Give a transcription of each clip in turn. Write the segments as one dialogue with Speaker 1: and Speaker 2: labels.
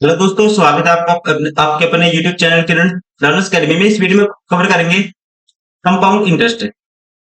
Speaker 1: Hello दोस्तों, स्वागत है आपका आपके अपने YouTube चैनल किरण लर्नर्स अकेडमी में। इस वीडियो में कवर करेंगे कंपाउंड इंटरेस्ट।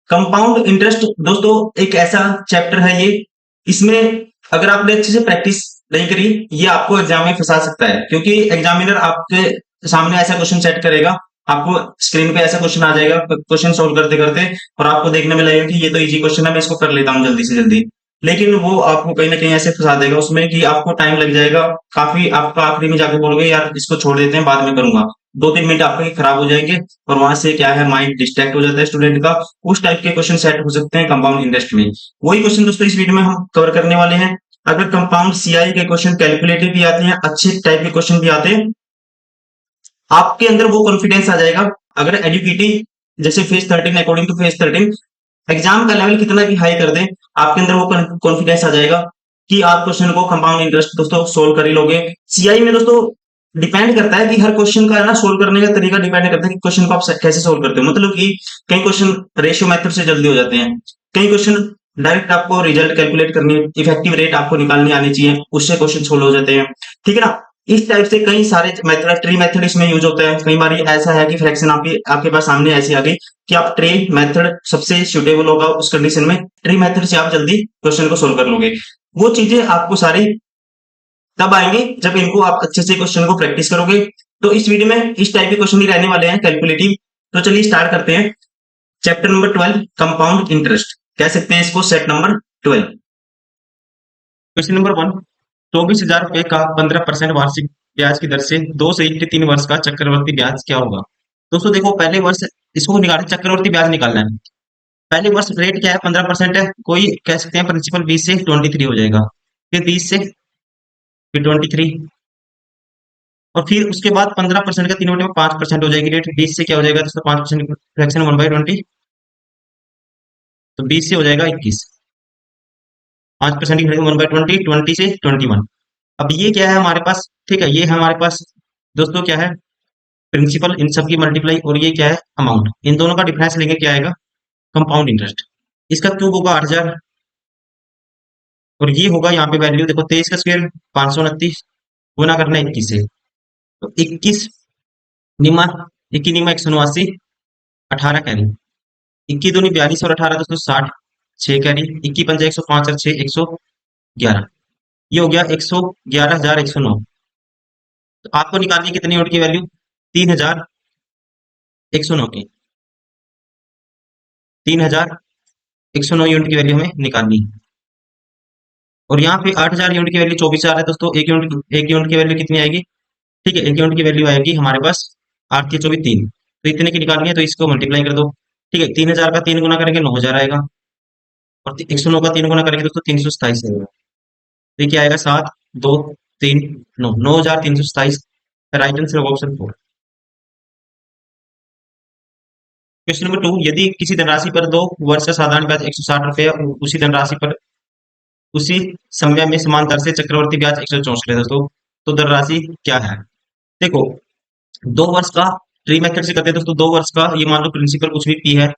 Speaker 1: कंपाउंड इंटरेस्ट दोस्तों एक ऐसा चैप्टर है ये। इसमें अगर आपने अच्छे से प्रैक्टिस नहीं करी, ये आपको एग्जाम में फंसा सकता है, क्योंकि एग्जामिनर आपके सामने ऐसा क्वेश्चन सेट करेगा। आपको स्क्रीन पे ऐसा क्वेश्चन आ जाएगा क्वेश्चन सोल्व करते करते, और आपको देखने में लगेगा कि ये तो इजी क्वेश्चन है, मैं इसको कर लेता हूँ जल्दी से जल्दी। लेकिन वो आपको कहीं ना कहीं ऐसे फंसा देगा उसमें कि आपको टाइम लग जाएगा काफी। आपका आखिरी में जाके बोलोगे यार इसको छोड़ देते हैं, बाद में करूंगा। 2-3 मिनट आपके खराब हो जाएंगे, और वहां से क्या है, माइंड डिस्ट्रैक्ट हो जाता है स्टूडेंट का। उस टाइप के क्वेश्चन सेट हो सकते हैं कंपाउंड इंटरेस्ट में। वही क्वेश्चन दोस्तों इस वीडियो में हम कवर करने वाले हैं। अगर कंपाउंड सीआई के क्वेश्चन कैलकुलेटिव भी आते हैं, अच्छे टाइप के क्वेश्चन भी आते हैं, आपके अंदर वो कॉन्फिडेंस आ जाएगा। अगर एडुकेटी जैसे phase 13, according two phase 13 exam का लेवल कितना भी हाई कर दें, आपके अंदर वो कॉन्फिडेंस आ जाएगा कि आप क्वेश्चन को कंपाउंड इंटरेस्ट दोस्तों सोल्व कर ही लोगे। सीआई में दोस्तों डिपेंड करता है कि हर क्वेश्चन का है ना, सोल्व करने का तरीका डिपेंड करता है कि क्वेश्चन को आप कैसे सोल्व करते हो। मतलब कि कई क्वेश्चन रेशियो मेथड से जल्दी हो जाते हैं, कई क्वेश्चन डायरेक्ट आपको रिजल्ट कैलकुलेट करनी, इफेक्टिव रेट आपको निकालनी आनी चाहिए, उससे क्वेश्चन सोल्व हो जाते हैं। ठीक है ना। इस टाइप से कई सारे मेथड, ट्री मेथड इसमें यूज होता है। कई बार ऐसा है कि फ्रैक्शन आपके पास सामने ऐसी आ गई कि आप ट्री मेथड सबसे सुटेबल होगा उस कंडीशन में, ट्री मेथड से आप जल्दी क्वेश्चन को सोल्व कर लोगे। वो चीजें आपको सारी तब आएंगे जब इनको आप अच्छे से क्वेश्चन को प्रैक्टिस करोगे। तो इस वीडियो में इस टाइप के क्वेश्चन ही रहने वाले हैं कैलकुलेटिव। तो चलिए स्टार्ट करते हैं। चैप्टर नंबर 12 कंपाउंड इंटरेस्ट, कह सकते हैं इसको सेट नंबर 12। क्वेश्चन नंबर 1, 24,000 रुपए का 15% वार्षिक ब्याज की दर से 2 से 3 वर्ष का चक्रवर्ती ब्याज क्या होगा। दोस्तों देखो, पहले वर्ष इसको निकालना, चक्रवर्ती ब्याज निकालना है। पहले वर्ष रेट क्या है, 15% है। कोई कह सकते हैं प्रिंसिपल 20 से 23 हो जाएगा, फिर 20 से फिर 23, और फिर उसके बाद 15% का 3 बटे में 5% हो जाएगी रेट। 20 से क्या हो जाएगा दोस्तों, 5% फ्रैक्शन 1/20, तो 20 से हो जाएगा 21। 5% की फ्रैक्शन 1/20, 20 से 21। अब ये क्या है हमारे पास, ठीक है, ये है हमारे पास दोस्तों क्या है, प्रिंसिपल इन सब की मल्टीप्लाई, और ये क्या है अमाउंट। इन दोनों का डिफरेंस लेंगे, क्या आएगा कंपाउंड इंटरेस्ट। इसका क्यूब होगा 8,000, और ये होगा यहाँ पे वैल्यू देखो 23 का स्क्वायर 529, गुना करना 21 से, तो 21 निमा, 21 निमा 189, 18 कैरी, 21 दूनी 42 और 18 दोस्तों 60, 6 कैरी, 21 पंजा 105 और 6 111, ये हो गया 111,109। तो आपको निकालनी है कितनी यूनिट की वैल्यू, 3,109 की, 3,109 यूनिट की वैल्यू हमें निकालनी है। और यहाँ पे 8,000 यूनिट की वैल्यू 24,000 है दोस्तों। एक यूनिट की वैल्यू कितनी आएगी, ठीक है, एक यूनिट की वैल्यू आएगी हमारे पास 8 3 24 3, तो इतने की निकालनी है, तो इसको मल्टीप्लाई कर दो। ठीक है, 3,000 का 3 गुना करेंगे 9,000 आएगा, और 109 का 3 गुना करेंगे दोस्तों 327 आएगा। तो ये क्या आएगा, 7 2 3 9, 9,327। राइट आंसर होगा ऑप्शन 4। क्वेश्चन नंबर 2, यदि किसी धनराशि पर 2 वर्ष का साधारण ब्याज 160 रुपए, और उसी धनराशि पर उसी समय में समान दर से चक्रवर्ती ब्याज 164 है दोस्तों, तो धनराशि क्या है। देखो, 2 वर्ष का ट्री मेथड से करते हैं दोस्तों। 2 वर्ष का, ये मान लो प्रिंसिपल कुछ भी पी है,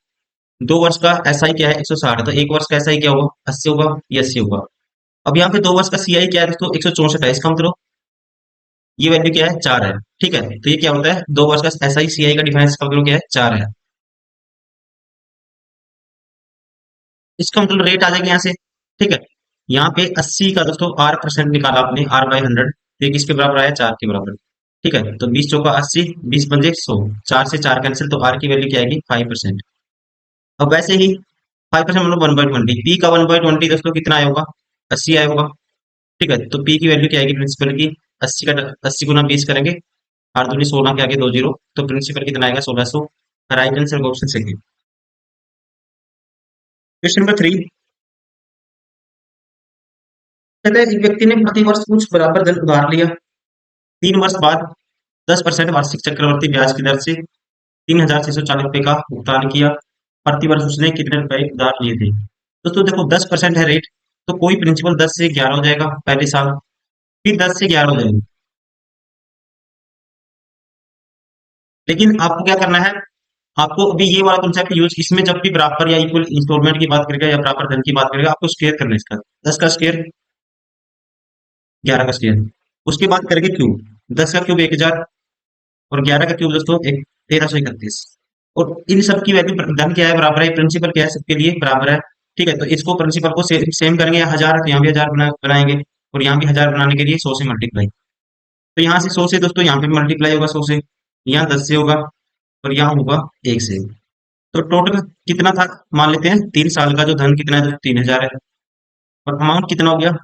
Speaker 1: 2 वर्ष का एसआई क्या है 160 है, तो 1 वर्ष का एसआई क्या होगा 80 होगा, ये 80 होगा। अब यहाँ पे 2 वर्ष का सीआई क्या है दोस्तों 164 है, इसका मतलब ये वैल्यू क्या है 4 है। ठीक है, तो ये क्या होता है 2 वर्ष का एसआई सीआई का डिफरेंस का मतलब क्या है 4 है। इसका मतलब रेट आ जाएगा यहाँ से। ठीक है, यहाँ पे 80 का दोस्तों R% निकाला आपने, R/100, तो ये किसके बराबर आया 4 के बराबर। ठीक है, तो 20 चौका 80, 20 पंजे 100, 4 से 4 कैंसिल, तो R की वैल्यू क्या आएगी 5%। अब वैसे ही 5% मतलब 1/20, पी का 1/20 दोस्तों कितना आया होगा 80 आया होगा। ठीक है, तो पी की वैल्यू क्या आएगी प्रिंसिपल की, 80 का 80 गुना 20 करेंगे, 8 दूनी 16 के आगे 2 जीरो, तो प्रिंसिपल कितना आएगा 1600। Right answer option second. Question number 3, कहता है एक व्यक्ति ने प्रति वर्ष कुछ बराबर धन उधार लिया, 3 वर्ष बाद 10% वार्षिक चक्रवर्ती ब्याज की दर से 3,640 रुपए का भुगतान किया। प्रति वर्ष उसने कितने रुपए उधार लिए थे। दोस्तों देखो 10% है रेट, तो कोई प्रिंसिपल 10 से 11 हो जाएगा पहले साल, फिर 10 से 11 हो जाएगा। लेकिन आपको क्या करना है, आपको अभी ये वाला कॉन्सेप्ट यूज, इसमें जब भी बराबर या इक्वल इंस्टॉलमेंट की बात करेगा या बराबर धन की बात करेगा, आपको स्क्वायर करना है इसका। 10 का स्क्वायर 11 का स्क्वायर, उसके बाद करेंगे क्यूब। 10 का क्यूब 1000, और 11 का क्यूब दोस्तों एक 1331। और इन सब की वैल्यू धन क्या है, बराबर है, प्रिंसिपल क्या है, सबके लिए बराबर है। ठीक है, तो इसको प्रिंसिपल को सेम करेंगे, 1000 तो यहाँ भी 1000 बनाएंगे, और यहाँ भी 1000 बनाने के लिए 100 से मल्टीप्लाई। तो यहाँ से 100 से दोस्तों यहाँ पे मल्टीप्लाई होगा 100 से, यहाँ 10 से होगा, और यहाँ होगा 1 से। तो टोटल कितना था, मान लेते हैं 3 साल का जो धन कितना है, 3000 है। और अमाउंट कितना हो गया,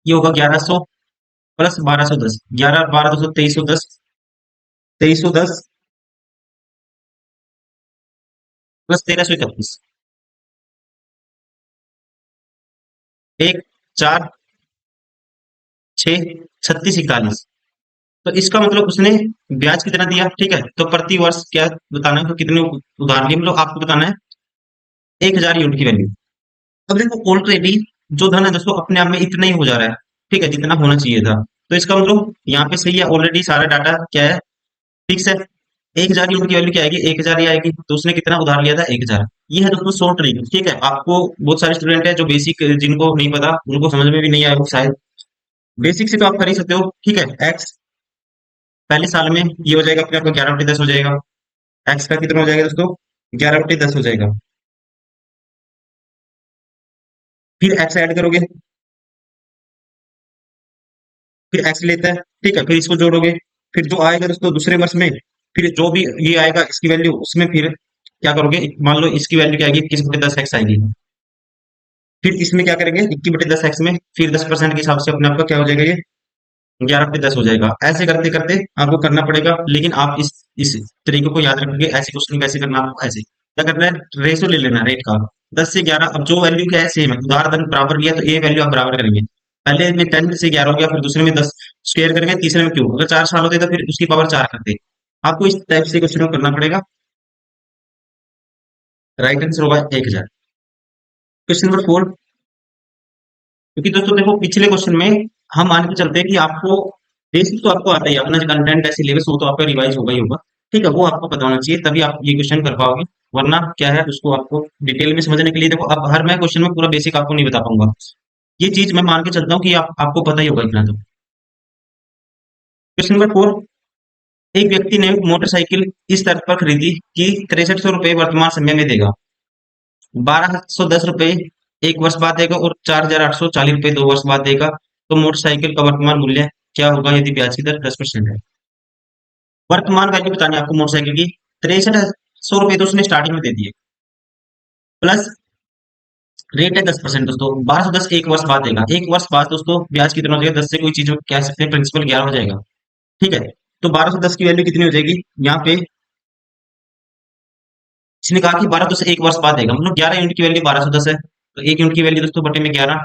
Speaker 1: ये होगा 1100 प्लस 1210, 11 12 200 2310, 2310 प्लस 1331, एक, चार, छः, 3641। तो इसका मतलब उसने ब्याज कितना दिया, ठीक है, तो प्रति वर्ष क्या बताना है, तो कितने उधार लिए, मतलब आपको बताना है 1000 यूनिट की वैल्यू। अब देखो ऑलरेडी जो धन है दोस्तों अपने आप में इतना ही हो जा रहा है, ठीक है, जितना होना चाहिए था। तो इसका मतलब यहाँ पे सही है, ऑलरेडी सारा डाटा क्या है, फिक्स है। 1000 यूनिट की वैल्यू क्या आएगी, 1000 ही आएगी। तो उसने कितना उधार लिया था, 1000। ये है दोस्तों शॉर्ट ट्रिक, ठीक है। आपको बहुत सारे स्टूडेंट है जो बेसिक, जिनको नहीं पता, उनको समझ में भी नहीं आएगा शायद। बेसिक से तो आप कर ही सकते हो, ठीक है। एक्स पहले साल में ये हो जाएगा, फिर आपका 11/10 हो जाएगा। एक्स का कितना हो जाएगा दोस्तों, 11/10 हो जाएगा। फिर एक्स ऐड करोगे, फिर एक्स लेता है, ठीक है, फिर इसको जोड़ोगे। फिर जो आएगा दोस्तों दूसरे वर्ष में, फिर जो भी ये आएगा इसकी वैल्यू, उसमें फिर क्या करोगे, मान लो इसकी वैल्यू क्या आएगी, 21/10 एक्स आएगी। फिर इसमें क्या करेंगे, 21/10 एक्स में फिर 10% के हिसाब से अपने आपका क्या हो जाएगा, ये 11/10 हो जाएगा। ऐसे करते करते आपको करना पड़ेगा, लेकिन आप इस तरीके को याद रखोगे। ऐसे क्वेश्चन कैसे करना, आपको ऐसे क्या करना है, रेशो ले लेना रेट का, 10 से 11। अब जो वैल्यू क्या है सेम है, उधार धन बराबर लिया, तो ये वैल्यू आप बराबर करेंगे। पहले में 10 से 11 हो गया, फिर दूसरे में 10 स्क्वायर करेंगे, तीसरे में क्यूब। अगर 4 साल होते तो फिर उसकी पावर 4 करते। आपको इस टाइप से क्वेश्चन को करना पड़ेगा। राइट आंसर होगा 1000। Question number 4। क्योंकि दोस्तों देखो पिछले क्वेश्चन में हम मान के चलते हैं कि आपको बेसिक तो आपको आता ही है, अपना जो कंटेंट है सिलेबस वो तो आपका रिवाइज होगा ही होगा, ठीक है, वो आपको पता होना चाहिए, तभी आप ये क्वेश्चन कर पाओगे। वरना क्या है, उसको आपको डिटेल में समझने के लिए देखो, अब हर मैं क्वेश्चन में पूरा बेसिक आपको नहीं बता पाऊंगा। ये चीज मैं मान के चलता हूँ कि आपको पता ही होगा इतना तो। Question number 4। एक व्यक्ति ने मोटरसाइकिल इस तर्क पर खरीदी कि 6300 रुपये वर्तमान समय में देगा, 1210 रुपये 1 वर्ष बाद देगा, और 4840 रुपये 2 वर्ष बाद देगा। तो मोटरसाइकिल का वर्तमान मूल्य क्या होगा यदि ब्याज की दर 10% है। वर्तमान वैल्यू बतानी है आपको मोटरसाइकिल की। 6300 रुपये तो उसने स्टार्टिंग में दे दिए, प्लस रेट है 10%। दोस्तों 1210 1 वर्ष बाद देगा, 1 वर्ष बाद दोस्तों ब्याज कितना हो जाएगा, 10 से कोई चीज कह सकते हैं, प्रिंसिपल 11 हो जाएगा, ठीक है। तो 1210 की वैल्यू कितनी हो जाएगी, यहाँ पे इसने कहा कि 1210 1 वर्ष बाद देगा, मतलब 11 यूनिट की वैल्यू 1210 है, तो 1 यूनिट की वैल्यू दोस्तों बटे में 11,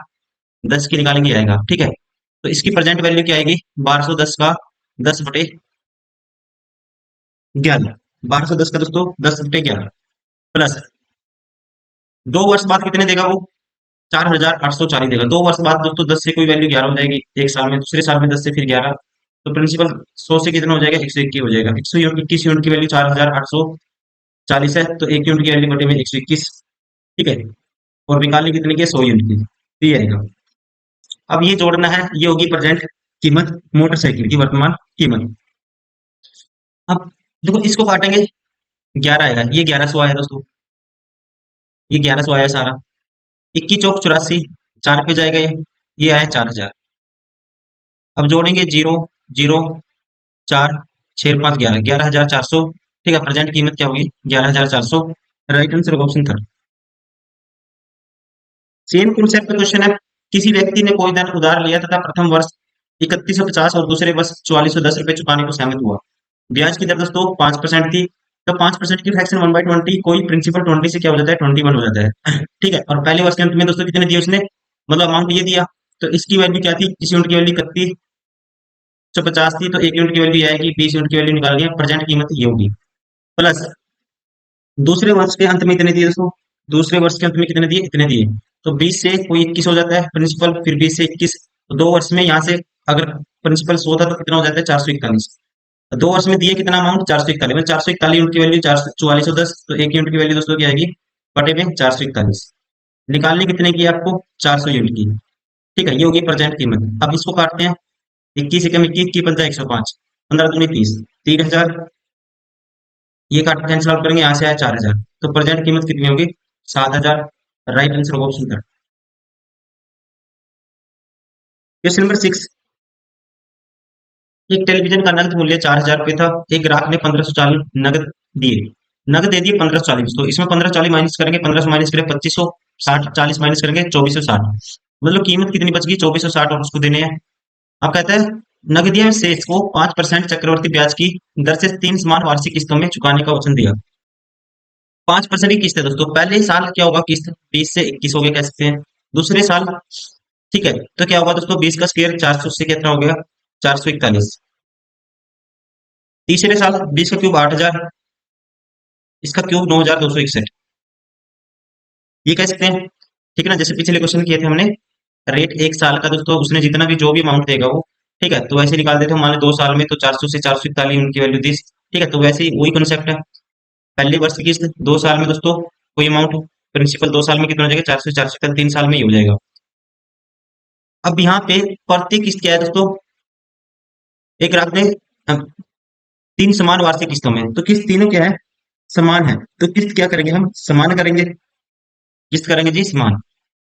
Speaker 1: 10 की निकालेंगे आएगा, ठीक है। तो इसकी प्रेजेंट वैल्यू क्या आएगी, 1210 का 10/11, 1210 का दोस्तों 10/11, प्लस 2 वर्ष बाद कितने देगा वो, 4840 देगा। 2 वर्ष बाद दोस्तों 10 से कोई वैल्यू 11 हो जाएगी, एक साल में, दूसरे साल में 10 से फिर 11। तो प्रिंसिपल 100 से कितना हो जाएगा, 121 हो जाएगा। 121 यूनिट की वैल्यू 4840 है, तो 1 यूनिट की वैल्यू बटे में 121, ठीक है। और निकालनी कितने की है, 100 यूनिट की, तो ये आएगा। अब ये जोड़ना है, ये होगी प्रेजेंट कीमत मोटरसाइकिल की, वर्तमान कीमत। अब देखो इसको काटेंगे, 11 आएगा, ये 1100 आया दोस्तों, ये 1100 आया सारा। 21 चौक 84, 4 पे जाएगा ये आया 4000। अब जोड़ेंगे 0 0 4 6 5 11, 11400, ठीक है। प्रेजेंट कीमत क्या होगी, 11400। राइट आंसर होगा ऑप्शन थर्ड। सेम कॉन्सेप्ट का क्वेश्चन है। किसी व्यक्ति ने कोई धन उधार लिया तथा प्रथम वर्ष 3150 और दूसरे वर्ष 4410 रुपये चुकाने को सहमत हुआ। ब्याज की दर दोस्तों 5% थी। तो 5% की फ्रैक्शन 1/20, कोई प्रिंसिपल 20 से क्या हो जाता है, 21 हो जाता है, ठीक है। और पहले वर्ष के अंत में दोस्तों कितने दिए उसने, मतलब अमाउंट ये दिया। तो इसकी वैल्यू क्या थी, इस यूनिट की वैल्यू 3150 थी, तो 1 यूनिट की वैल्यू आएगी, 20 यूनिट की वैल्यू निकाल लिया, प्रेजेंट कीमत ये होगी। प्लस दूसरे वर्ष के अंत में इतने दिए दोस्तों, दूसरे वर्ष के अंत में कितने दिए, इतने दिए। तो 20 से कोई 21 हो जाता है प्रिंसिपल, फिर 20 से 21, तो 2 वर्ष में यहाँ से अगर प्रिंसिपल 100 था तो कितना हो जाता है, 441। 2 वर्ष में दिए कितना अमाउंट, 441, मतलब 441 यूनिट की वैल्यू 4410, तो 1 यूनिट की वैल्यू दोस्तों क्या आएगी, बटे में 441। निकालनी कितने की है आपको, 400 यूनिट की, ठीक है। ये होगी प्रेजेंट कीमत। अब इसको काटते हैं, 21 एकम 21, 21 पंचा 105, 15 दूनी 30, 3000, ये काट कैंसिल आउट करेंगे, यहाँ से आया 4000, तो प्रेजेंट कीमत कितनी होगी? 7000। राइट आंसर होगा ऑप्शन थर्ड। क्वेश्चन नंबर 6, एक टेलीविजन का नगद मूल्य 4000 रुपये था, एक ग्राहक ने 1540 नगद दिए, नगद दे दिए 1540, तो इसमें 1540 माइनस करेंगे, 1500 माइनस करेंगे 2560, 40 माइनस करेंगे 2460, मतलब कीमत कितनी बच गई? 2460, और उसको देने हैं। अब कहता है नगदीय शेष को 5% चक्रवर्ती ब्याज की दर से 3 समान वार्षिक किस्तों में चुकाने का वचन दिया। 5% की किस्त है दोस्तों, पहले साल क्या होगा? किस्त 20 से 21 हो गया, कह सकते हैं। दूसरे साल, ठीक है, तो क्या होगा दोस्तों? 20 का स्क्वायर 400 से कितना हो गया? 441। तीसरे साल 20 का क्यूब 8000, इसका क्यूब 9261, ये कह सकते हैं, ठीक है ना? जैसे पिछले क्वेश्चन किए थे हमने, रेट एक साल का दोस्तों, उसने जितना भी जो भी अमाउंट देगा वो, ठीक है, तो वैसे निकाल देते हैं। मान लो 2 साल में, तो 400 से 441 उनकी वैल्यू 10, ठीक है, तो वैसे ही वही कॉन्सेप्ट है। पहले वर्ष की किस्त 2 साल में दोस्तों, कोई अमाउंट प्रिंसिपल 2 साल में कितना हो जाएगा? 400 से 441, 3 साल में ही हो जाएगा। अब यहाँ पे प्रति किस्त क्या है दोस्तों? एक रात में 3 समान वार्षिक किस्तों में, तो किस्त तीनों क्या है? समान है, तो किस्त क्या करेंगे? हम समान करेंगे, किस्त करेंगे जी समान।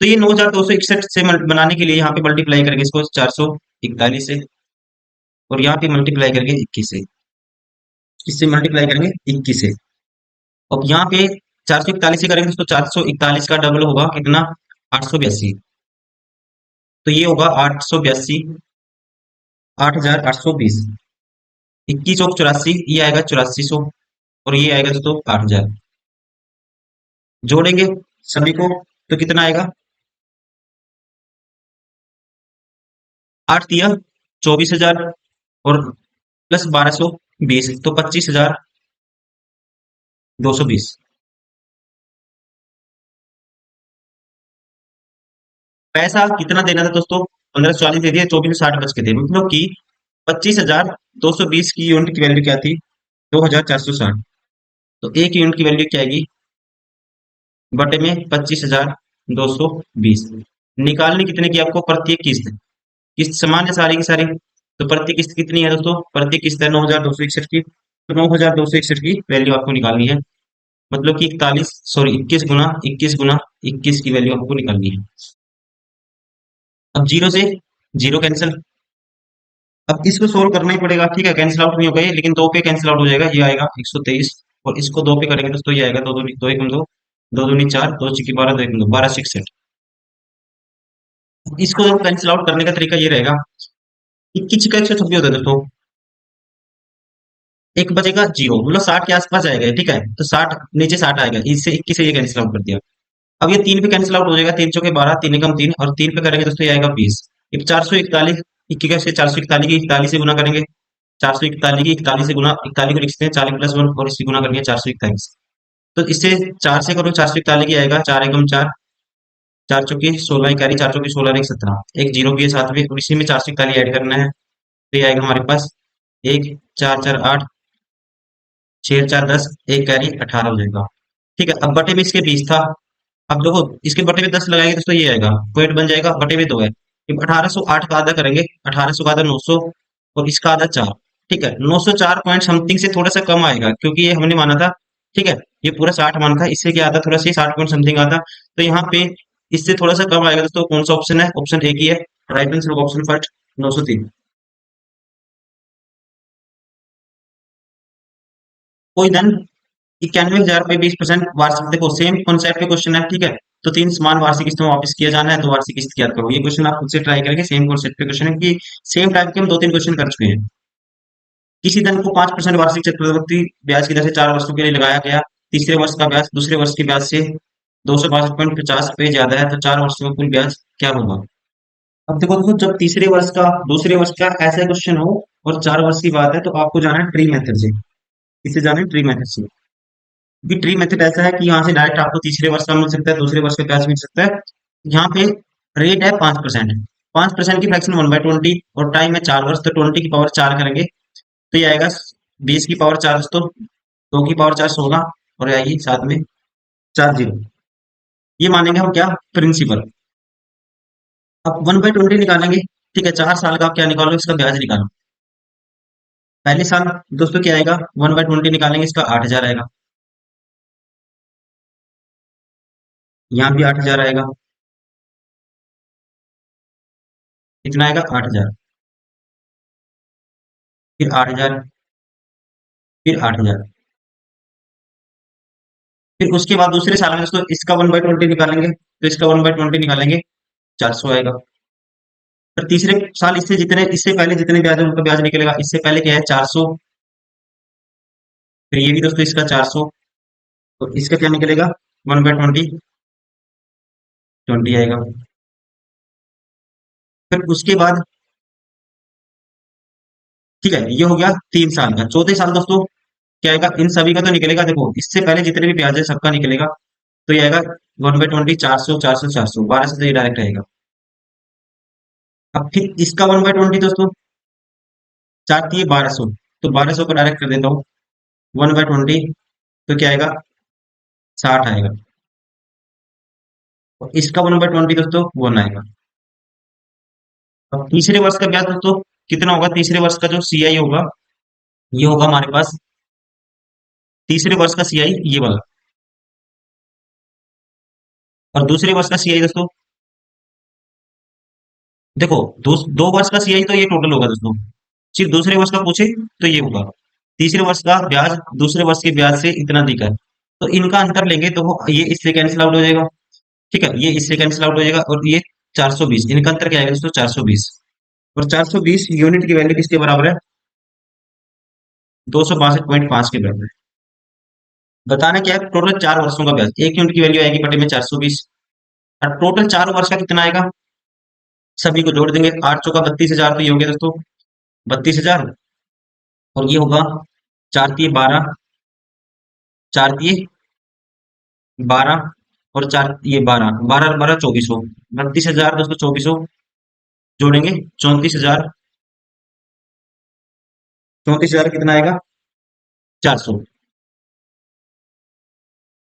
Speaker 1: तो ये 9261 से बनाने के लिए यहाँ पे मल्टीप्लाई करेंगे इसको 441 से, और यहाँ पे मल्टीप्लाई करेंगे 21 से, इससे मल्टीप्लाई करेंगे 21 से। अब यहाँ पे 441 से करेंगे तो 441 का डबल होगा कितना? 882, तो ये होगा 882, 8820, 21 चौक 84, ये आएगा 8400, और ये आएगा दोस्तों 8000। जोड़ेंगे सभी को तो कितना आएगा? 8 दिया 24,000, और प्लस 1220, तो 25,220। पैसा कितना देना था दोस्तों? 1540 दे दिया, 2460 बच के थे, मतलब कि 25,220 की यूनिट की वैल्यू क्या थी? 2460। तो एक यूनिट की वैल्यू क्या आएगी? बटे में 25,220। निकालनी कितने की आपको? प्रत्येक किस्त, किस्त समान है सारी की सारी, तो प्रति किस्त कितनी है दोस्तों? प्रति किस्त है 9261 की, तो 9261 की वैल्यू आपको निकालनी है, मतलब कि 41, सॉरी 21 की वैल्यू आपको निकालनी है। अब जीरो से जीरो कैंसिल, अब इसको सोल्व करना ही पड़ेगा, ठीक है, कैंसिल आउट नहीं होगा ये, लेकिन 2 पे कैंसिल आउट हो जाएगा, ये आएगा 123, और इसको 2 पे करेंगे दोस्तों, ये आएगा 2 2 2 1 2, 2 दूनी 4, 2 चिकी 12, 2 1 2, 1261। इसको कैंसिल आउट करने का तरीका ये रहेगा, 21 का 126 होता है दोस्तों, एक बचेगा जीरो, मतलब 60 के आसपास आएगा, ठीक है, तो 60 नीचे 60 आएगा, इससे 21 से ये कैंसिल आउट कर दिया। अब ये 3 पे कैंसिल आउट हो जाएगा, 3 चौके 12, 3 एकम 3, और 3 पे करेंगे दोस्तों, ये आएगा 20। अब 441, 21 से 441 की 41 से गुना करेंगे, 441 की 41 से गुना, 41 को लिख सकते हैं 40 प्लस 1, और इससे गुना करेंगे 441, तो इससे 4 से करो, 441 की आएगा 4 एकम 4, 4 चौके 16 ही कैरी, 4 चौके 16 एक 17, एक जीरो की है साथ में, और इसी में 441 ऐड करना है, तो ये आएगा हमारे पास 1 4 4 8, 6 4 10, एक कैरी 18 हो जाएगा, ठीक है। अब बटे में इसके 20 था, अब देखो इसके बटे में 10 लगाएंगे तो ये आएगा, पॉइंट बन जाएगा, बटे में 2 है, 1808 का आधा करेंगे, 1800 का आधा 900, और इसका आधा 4, ठीक है, 904 पॉइंट समथिंग से थोड़ा सा कम आएगा, क्योंकि ये हमने माना था, ठीक है, ये पूरा 60 माना था, इससे क्या आता? थोड़ा सा 60 पॉइंट समथिंग आता, तो यहाँ पे इससे थोड़ा सा कम आएगा दोस्तों। कौन सा ऑप्शन है? ऑप्शन एक ही है, राइट आंसर ऑप्शन फर्स्ट 903। कोई धन 91,000 रुपये 20% वार्षिक, देखो सेम कॉन्सेप्ट के क्वेश्चन है, ठीक है, तो 3 समान वार्षिक किस्तों में वापस किया जाना है, तो वार्षिक किस्त याद करो, ये क्वेश्चन आप खुद से ट्राई करेंगे, सेम कॉन्सेप्ट के क्वेश्चन है, कि सेम टाइप के हम 2 3 क्वेश्चन कर चुके हैं। किसी धन को 5% वार्षिक चक्रवृद्धि ब्याज की दर से 4 वर्षों के लिए लगाया गया, तीसरे वर्ष का ब्याज दूसरे वर्ष के ब्याज से 262.50 रुपये ज्यादा है, तो 4 वर्षों में कुल ब्याज क्या होगा? अब देखो दोस्तों, जब तीसरे वर्ष का दूसरे वर्ष का ऐसा क्वेश्चन हो और 4 वर्ष की बात है, तो आपको जाना है ट्री मेथड से, इसे जाना है ट्री मेथड से, क्योंकि ट्री मेथड ऐसा है कि यहाँ से डायरेक्ट आपको तीसरे वर्ष का मिल सकता है, दूसरे वर्ष का ब्याज मिल सकता है। यहाँ पे रेट है 5%, 5% की फ्रैक्शन 1/20, और टाइम है 4 वर्ष, तो 20 की पावर 4 करेंगे, तो ये आएगा 20 की पावर 4 दोस्तों, 2 की पावर 4 16, और आएगी साथ में 4 जीरो, ये मानेंगे हम क्या? प्रिंसिपल। अब 1/20 निकालेंगे, ठीक है, 4 साल का आप क्या निकालो, इसका ब्याज निकालो। पहले साल दोस्तों क्या आएगा, 1/20 निकालेंगे, इसका 8,000 आएगा। यहाँ भी 8,000 आएगा। कितना आएगा, 8,000। फिर 8,000, फिर 8,000। फिर उसके बाद दूसरे साल में दोस्तों इसका 1/20 निकालेंगे, तो इसका 1/20 निकालेंगे, 400 आएगा। फिर तीसरे साल इससे पहले जितने ब्याज है उनका ब्याज निकलेगा। इससे पहले क्या है, 400। फिर ये भी दोस्तों इसका 400। तो इसका क्या निकलेगा, 1/20, 20 आएगा। फिर उसके बाद ठीक है, ये हो गया 3 साल का। चौथे साल दोस्तों क्या आएगा, इन सभी का तो निकलेगा, देखो इससे पहले जितने भी ब्याज है सबका निकलेगा। तो ये आएगा 1/20, 400, 400, 400, 1200 से ये डायरेक्ट आएगा। अब फिर इसका 1/20 दोस्तों, चाहती है 1200, तो 1200 को डायरेक्ट कर देता हूँ 1/20। तो क्या आएगा, 60 आएगा। और इसका 1/20 दोस्तों 1 आएगा। अब तीसरे वर्ष का ब्याज दोस्तों कितना होगा, तीसरे वर्ष का जो सीआई होगा, ये होगा हमारे पास तीसरे वर्ष का सीआई ये वाला। और दूसरे वर्ष का सीआई दोस्तों, देखो 2 वर्ष का सीआई तो ये टोटल होगा दोस्तों। सिर्फ दूसरे वर्ष का पूछे तो ये होगा, तीसरे वर्ष का ब्याज दूसरे वर्ष के ब्याज से इतना दिखा है, तो इनका अंतर लेंगे तो वो ये इससे कैंसिल आउट हो जाएगा। ठीक है, ये इससे कैंसिल आउट हो जाएगा, और ये 420, इनका अंतर क्या आएगा दोस्तों, 420। और 420 यूनिट की वैल्यू किसके बराबर है, 262.5 के बराबर है। बताना क्या है, टोटल 4 वर्षों का ब्याज, 1 यूनिट की वैल्यू आएगी बटे में 420। और टोटल 4 वर्ष का कितना आएगा, सभी को जोड़ देंगे, 8 चौका 32,000, तो ये हो गया दोस्तों 32,000। और ये होगा 4 तिये 12, 4 तिये 12, और 4 ये 12, 12 12 2400, 32,000 दोस्तों, 2400 जोड़ेंगे, 34,000। 34,000 कितना आएगा, 400।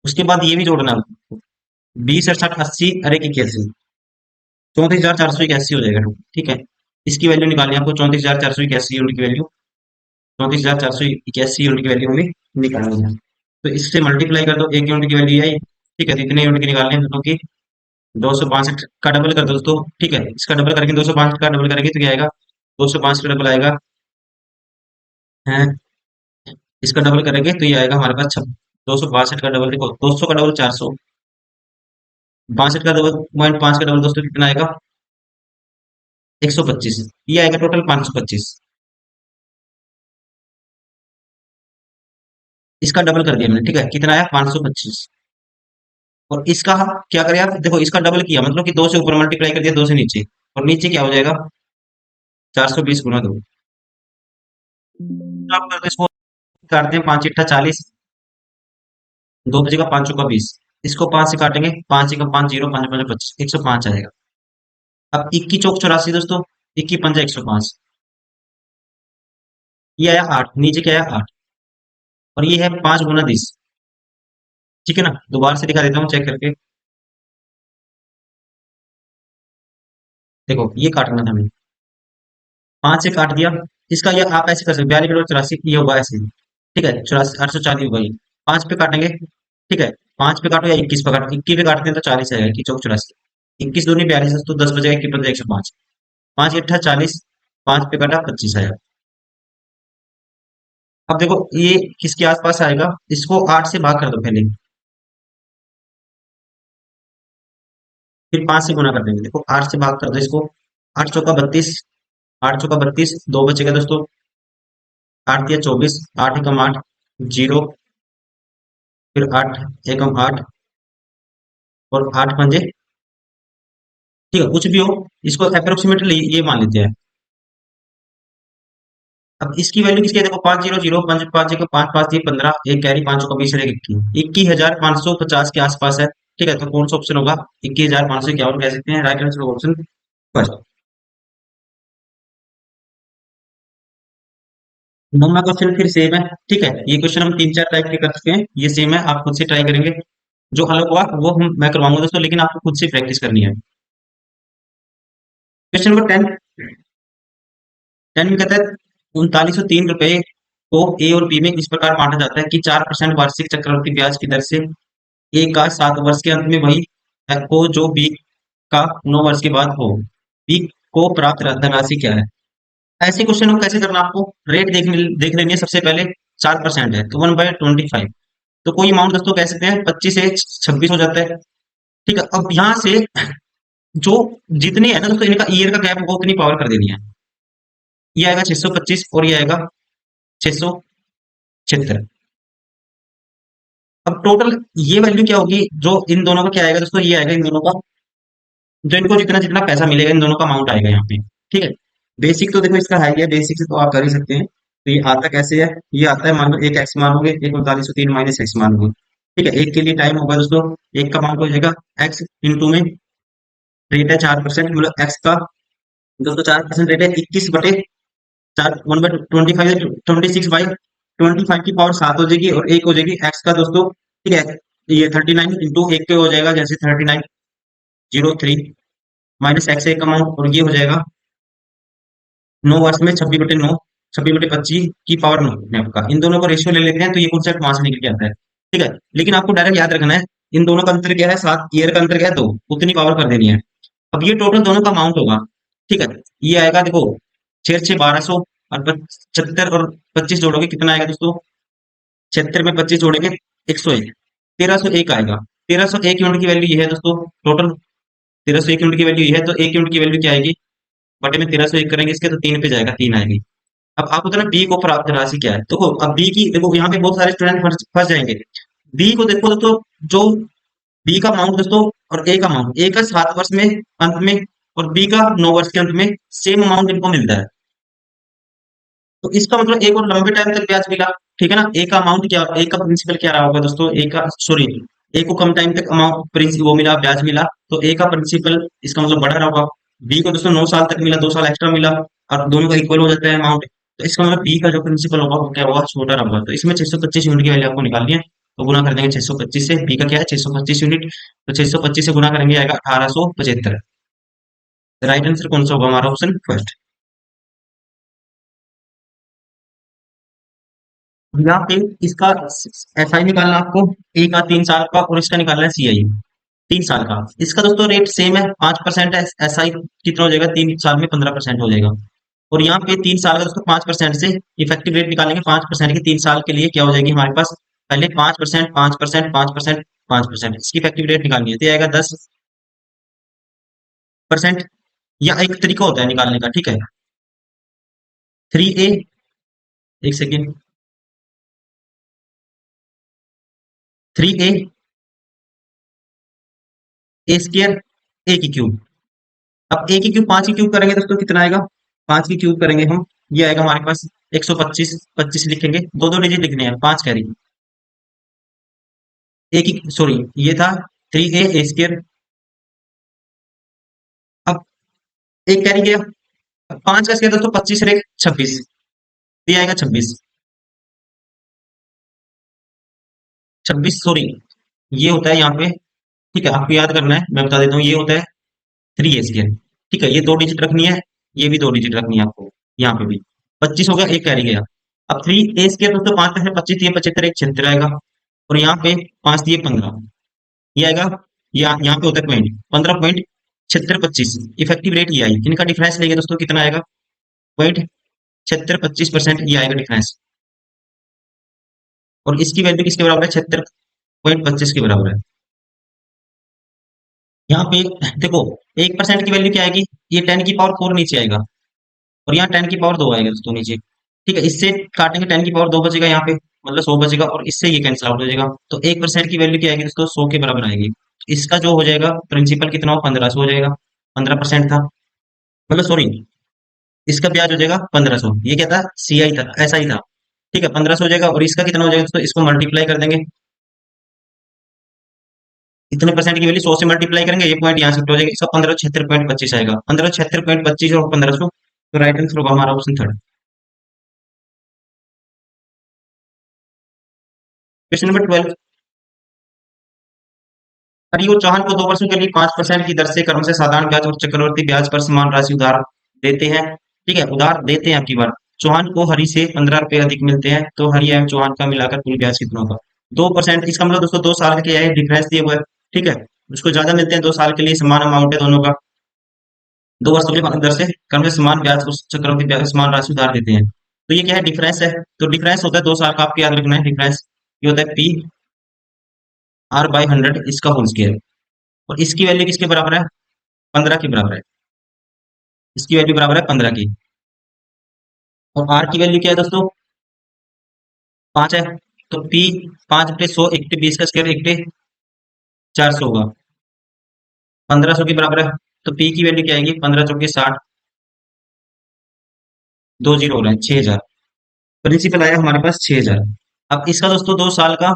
Speaker 1: उसके बाद ये भी जोड़ना, 20 68 80 अरे 81, 34,481 हो जाएगा। ठीक है, इसकी वैल्यू निकालनी है आपको, 34,481 यूनिट की वैल्यू, 34,481 यूनिट की वैल्यू हमें निकालनी है। तो इससे मल्टीप्लाई कर दो, 1 यूनिट की वैल्यू आई। ठीक है, तो इतने यूनिट की निकालनी है दोस्तों की, 262 का डबल कर दो दोस्तों। ठीक है, इसका डबल करेंगे, 262 का डबल करेंगे तो क्या आएगा, 205 का डबल आएगा है। इसका डबल करेंगे तो ये आएगा हमारे पास 262 का डबल, देखो 200 का डबल 400, 62 का डबल 0.5 का डबल दोस्तों कितना आएगा, 125। ये आएगा टोटल 525। इसका डबल कर दिया मैंने, ठीक है, कितना आया, 525। और इसका क्या करें आप, देखो इसका डबल किया मतलब कि 2 से ऊपर मल्टीप्लाई कर दिया, 2 से नीचे, और नीचे क्या हो जाएगा, 420 गुना 2। आप कर दो इसको, काटते हैं, 5 × 8 = 40, 2 बजेगा, 5 × 20। इसको 5 से काटेंगे, 5 × 5 0, 5 × 5 = 25, 105 आएगा। अब 21 × 4 = 84 दोस्तों, 21 × 5 = 105। ये आया 8, नीचे क्या आया 8, और ये है 5 × 10। ठीक है ना, दोबारा से दिखा देता हूँ चेक करके, देखो ये काटना था मैंने, 5 से काट दिया। इसका ये आप ऐसे कर सकते, 42 × 84 ये होगा ऐसे ही। ठीक है, 84 840 होगा ये, 5 पे काटेंगे। ठीक है, 5 पे काटो या 21 पे काटो, 21 पे काटते हैं तो 40 आएगा, 21 × 4 = 84, 21 दूनी 42 तो 10 बजेगा, 21 × 5 = 105, 5 × 8 = 40, 5 पे काटा 25 आएगा। अब देखो ये किसके आसपास आएगा, इसको 8 से भाग कर दो पहले, फिर 5 से गुना कर देंगे, देखो 8 से भाग कर दो इसको, 8 चौका 32, 8 चौका 32, 2 बचेगा दोस्तों, 8 × 3 = 24, 8 × 8 0, फिर 8 × 8 और 8 × 5, ठीक है, कुछ भी हो, इसको अप्रोक्सीमेटली ये मान लेते हैं। अब इसकी वैल्यू किसकी है, देखो 500, 5 5 5 5 15, एक कैरी, 5 का 20 रहेगा, 21,550 के आसपास है। ठीक है, तो कौन सा ऑप्शन होगा, 21,551 कह सकते हैं, राइट आंसर ऑप्शन फर्स्ट। नौवां क्वेश्चन फिर सेम है। ठीक है, ये क्वेश्चन हम 3 4 टाइप के कर चुके हैं, ये सेम है, आप खुद से ट्राई करेंगे। जो अलग हुआ वो मैं करवाऊंगा दोस्तों, लेकिन आपको खुद से प्रैक्टिस करनी है। क्वेश्चन नंबर 10, 10 में कहता है 3903 रुपए को ए और बी में इस प्रकार बांटा जाता है कि 4% वार्षिक चक्रवृद्धि ब्याज की दर से ए का 7 वर्ष के अंत में वही को जो बी का 9 वर्ष के बाद हो, बी को प्राप्त धनराशि क्या है। ऐसे क्वेश्चन को कैसे करना, आपको रेट देख लेनी है। सबसे पहले 4% है तो 1/25, तो कोई अमाउंट दोस्तों कह सकते हैं 25 से 26 हो जाता है। ठीक है, अब यहाँ से जो जितने है ना दोस्तों इनका ईयर का गैप होगा उतनी पावर कर देनी है। ये आएगा 625 और ये आएगा 676। अब टोटल ये वैल्यू क्या होगी, जो इन दोनों का क्या आएगा दोस्तों, ये आएगा इन दोनों का, जो इनको जितना जितना पैसा मिलेगा इन दोनों का अमाउंट आएगा यहाँ पे। ठीक है, बेसिक तो देखो इसका है ही है, बेसिक से तो आप कर ही सकते हैं। तो ये आता कैसे है, ये आता है मान लो एक एक्स मानोगे, एक 3903 माइनस एक्स मानोगे। ठीक है, एक के लिए टाइम होगा दोस्तों, एक का अमाउंट हो जाएगा एक्स इंटू में रेट है 4%, मतलब एक्स का दोस्तों 4% रेट है 21/4, 1/25, 26/25 की पावर 7 हो जाएगी, और एक हो जाएगी एक्स का दोस्तों। ठीक है, ये 39 इंटू एक के हो जाएगा जैसे 3903 माइनस एक्स एक अमाउंट, और ये हो जाएगा 9 वर्ष में 26/9, 26/25 की पावर 9 आपका। इन दोनों का रेशियो ले लेते हैं तो ये कॉन्सेप्ट वहां से निकल के आता है। ठीक है, लेकिन आपको डायरेक्ट याद रखना है इन दोनों का अंतर क्या है, 7, ईयर का अंतर क्या है 2, उतनी पावर कर देनी है। अब ये टोटल दोनों का अमाउंट होगा। ठीक है, ये आएगा देखो 6 6 1200, और 76 और 25 जोड़ोगे कितना आएगा दोस्तों, 76 में 25 जोड़ेंगे 101, 1301 आएगा। 1301 यूनिट की वैल्यू ये है दोस्तों, टोटल 1301 यूनिट की वैल्यू ये है, तो एक यूनिट की वैल्यू क्या आएगी, बटे में 1301 करेंगे इसके तो 3 पे जाएगा, 3 आएगी। अब आपको बताना बी को प्राप्त राशि क्या है। देखो अब बी की, देखो यहाँ पे बहुत सारे स्टूडेंट फंस जाएंगे। बी को देखो दोस्तों, जो बी का अमाउंट दोस्तों और ए का अमाउंट, ए का 7 वर्ष में अंत में और बी का 9 वर्ष के अंत में सेम अमाउंट इनको मिलता है, तो इसका मतलब एक और लंबे टाइम तक ब्याज मिला। ठीक है ना, ए का अमाउंट क्या, ए का प्रिंसिपल क्या रहा होगा दोस्तों, ए का सॉरी, ए को कम टाइम तक अमाउंट प्रिंसिपल वो मिला, ब्याज मिला, तो ए का प्रिंसिपल इसका मतलब बड़ा रहा होगा। बी को दोस्तों 9 साल तक मिला, 2 साल एक्स्ट्रा मिला, और दोनों का इक्वल हो जाता है अमाउंट, तो इसका मतलब बी का जो प्रिंसिपल होगा वो क्या होगा, छोटा रहा होगा। तो इसमें 625 यूनिट की वैल्यू आपको निकालनी है, तो गुना कर देंगे 625 से, बी का क्या है 625 यूनिट, तो 625 से गुना करेंगे आएगा 1875। राइट आंसर कौन सा होगा हमारा, ऑप्शन फर्स्ट। यहाँ पे इसका एसआई निकालना आपको, ए का 3 साल का और इसका निकालना है सीआई 3 साल का। इसका दोस्तों रेट सेम है, 5% है, एसआई कितना हो जाएगा 3 साल में 15% हो जाएगा। और यहाँ पे 3 साल का दोस्तों 5% से इफेक्टिव रेट निकालेंगे, 5% के 3 साल के लिए क्या हो जाएगी हमारे पास, पहले 5%, 5%, 5%, 5%, इसकी इफेक्टिव रेट निकालनी है, तो ये आएगा 10%। या एक तरीका होता है निकालने का, ठीक है, 3a, एक second, 3a A square A की क्यूब। अब ए की क्यूब 5 की क्यूब करेंगे दोस्तों कितना आएगा, 5 की क्यूब करेंगे हम, ये आएगा हमारे पास 125, 25 लिखेंगे, दो दो डिजिट लिखने हैं, 5 कैरी, ए की सॉरी ये था 3a अब एक कैरी गया, अब 5 का स्क्वायर दोस्तों 25 रे 26, ये आएगा 26, 26 सॉरी ये होता है यहाँ पे। ठीक है, आपको याद करना है, मैं बता देता हूँ, ये होता है 3a। ठीक है, ये 2 डिजिट रखनी है, ये भी 2 डिजिट रखनी है आपको, यहाँ पे भी 25 हो गया, एक कैरी गया। अब 3a दोस्तों 5 में 25 दिए 75, एक 76 आएगा, और यहाँ पे 5 दिए 15, ये आएगा, यहाँ पे होता है पॉइंट 15.7625, इफेक्टिव रेट ये आई, इनका डिफरेंस लेंगे दोस्तों कितना आएगा, 0.7625%, ये आएगा डिफरेंस। और इसकी वैल्यू किसके बराबर है, 76.25 के बराबर है। यहाँ पे देखो 1% की वैल्यू क्या आएगी, ये 10 की पावर 4 नीचे आएगा, और यहाँ 10 की पावर 2 आएगा दोस्तों नीचे। ठीक है, इससे काटेंगे 10 की पावर 2 बचेगा यहाँ पे, मतलब 100 बचेगा, और इससे ये कैंसिल आउट हो जाएगा, तो 1% की वैल्यू क्या आएगी दोस्तों, 100 के बराबर आएगी। तो इसका जो हो जाएगा प्रिंसिपल कितना हो, 1500 हो जाएगा, 15% था, मतलब सॉरी इसका ब्याज हो जाएगा 1500, ये क्या था सीआई था, ऐसा ही था। ठीक है, 1500 हो जाएगा, और इसका कितना हो जाएगा दोस्तों, इसको मल्टीप्लाई कर देंगे, इतने परसेंट की वैल्यू 100 से मल्टीप्लाई करेंगे, ये पॉइंट यहाँ शिफ्ट हो जाएगा, इसका 1576.25 आएगा, 1576.25 और 1500, तो राइट आंसर होगा हमारा option third. Question number 12, Hari और चौहान को 2 वर्षों के लिए 5% की दर से क्रम से साधारण ब्याज और चक्रवर्ती ब्याज पर समान राशि उधार देते हैं। ठीक है, उधार देते हैं आपकी बार। चौहान को हरी से 15 रुपए अधिक मिलते हैं, तो हरी एवं चौहान का मिलाकर कुल ब्याज कितना होगा? 2%। इसका मतलब दोस्तों 2 साल का क्या है, डिफरेंस दिया हुआ है। ठीक है, उसको ज्यादा मिलते हैं 2 साल के लिए, समान अमाउंट है दोनों का। 2 वर्षों के लिए दर से कम से समान ब्याज उस चक्रवृद्धि ब्याज समान राशि उधार देते हैं। तो ये क्या है, डिफरेंस है। तो डिफरेंस होता है 2 साल का, आपको याद रखना है डिफरेंस। ये होता है PR/100 इसका होल स्क्वायर। और इसकी वैल्यू किसके बराबर है? 15 के बराबर है। इसकी वैल्यू बराबर है 15 की। और आर की वैल्यू क्या है दोस्तों? 5 है। तो पी 5/100 1 20 का स्क्वायर 1/400 होगा। 1500 के बराबर है। तो पी की वैल्यू क्या आएगी? 15×4 = 60। 2 जीरो हो रहे हैं, 6000। प्रिंसिपल आया हमारे पास 6000। अब इसका दोस्तों 2 साल का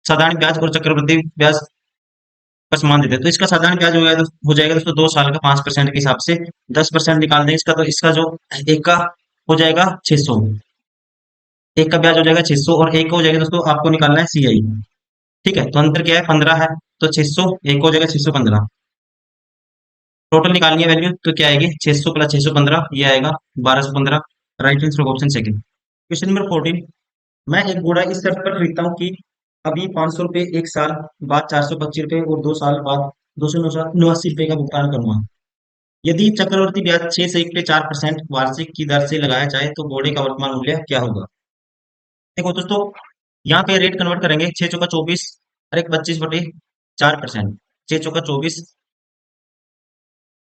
Speaker 1: साधारण ब्याज और चक्रवृद्धि ब्याज पर समान देते हैं, तो इसका साधारण ब्याज हो जाएगा दोस्तों 2 साल का 5% के हिसाब से। 10% निकाल दें इसका, तो इसका जो एक का हो जाएगा 600। एक का ब्याज हो जाएगा 600 और एक का हो जाएगा दोस्तों, आपको निकालना है CI। ठीक है, तो अंतर क्या है? 15 है। तो 600 एक का हो जाएगा 615। टोटल निकालनी है वैल्यू, तो क्या आएगी? 600 + 615, ये आएगा 1215। Right answer option second. Question number 14। मैं एक घोड़ा इस शर्त पर खरीदता हूँ कि अभी 500 रुपये, 1 साल बाद 425 रुपये और 2 साल बाद 289 रुपये का भुगतान करूंगा। यदि चक्रवर्ती ब्याज 6 से 1/4% वार्षिक की दर से लगाया जाए तो घोड़े का वर्तमान मूल्य क्या होगा? देखो दोस्तों, यहाँ पे रेट कन्वर्ट करेंगे। 6 चौका 24 और एक 25/4%। 6 चौका 24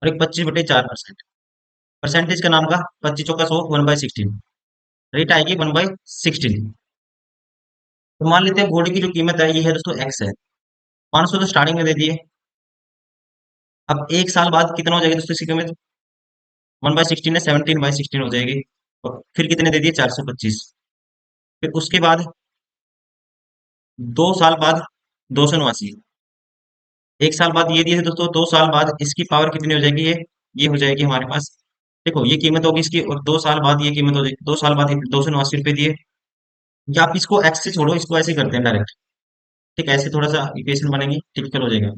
Speaker 1: और एक 25/4%। परसेंटेज का नाम का 25 चौका 100 1/16। रेट आएगी 1/16। तो मान लेते हैं घोड़े की जो कीमत है ये है दोस्तों एक्स है। 500 तो स्टार्टिंग में दे दिए। अब 1 साल बाद कितना हो जाएगा दोस्तों इसकी कीमत? 1/16 है, 17/16 हो जाएगी। और फिर कितने दे दिए? 425। फिर उसके बाद 2 साल बाद 289। 1 साल बाद ये दिए थे दोस्तों, 2 साल बाद इसकी पावर कितनी हो जाएगी? ये हो जाएगी हमारे पास। देखो ये कीमत होगी इसकी, और 2 साल बाद ये कीमत हो जाएगी। 2 साल बाद 289 रुपये दिए। या आप इसको एक्स से छोड़ो, इसको ऐसे करते हैं डायरेक्ट। ठीक है, ऐसे थोड़ा सा इक्वेशन बनेगी, टिपिकल हो जाएगा।